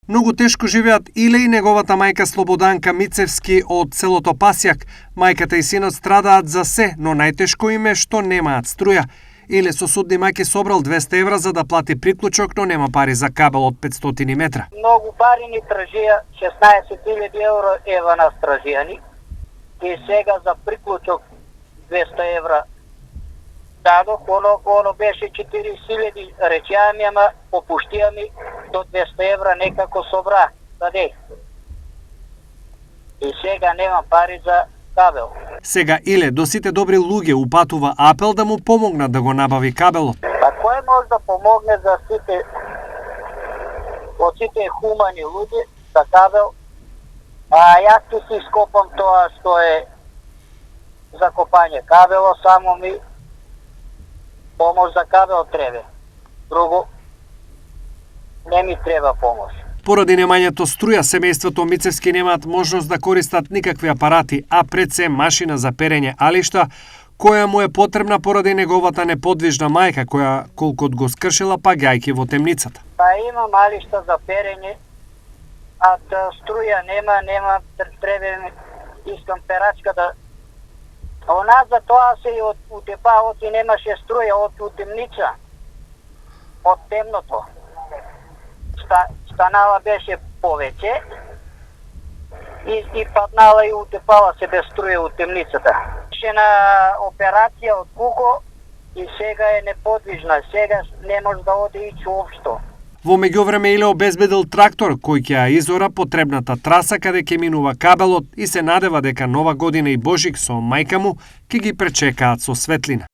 Многу тешко живеат Иле и неговата мајка Слободанка Мицевски од селото Пасјак. Мајката и синот страдаат за се, но најтешко им е што немаат струја. Иле со судни мајки собрал 200 евра за да плати приклучок, но нема пари за кабел од 500 метра. Многу пари ни тражија, 16.000 евро ева нас тражија. И сега за приклучок 200 евра дадох, оно беше 40.000, речеа ми, ама попуштија ми до 200 евра некако собра, даде. И сега немам пари за кабел. Сега Иле до сите добри луѓе упатува апел да му помогнат да го набави кабелот. Па кој може да помогне за сите хумани луѓе за кабел? А јас ти си скопам тоа што е за копање кабело, само ми помош за кабел треба. Друго не ми треба помош. Поради немањето струја, семејството Мицевски немаат можност да користат никакви апарати, а пред се машина за перење алишта, која му е потребна поради неговата неподвижна мајка, која колкот го скршила паѓајќи во темницата. Па имам алишта за перење, а струја нема, треба ми, искам перачка да... Она за тоа се и утепаот и немаше струја од темница, од темното. Станала беше повеќе и паднала и утепала се без струја од темницата. Ше на операција од куко и сега е неподвижна, сега не може да оди ич уопшто. Во меѓувреме Иле обезбедил трактор кој ќе ја изора потребната траса каде ќе минува кабелот и се надева дека Нова година и Божик со мајка му ќе ги пречекаат со светлина.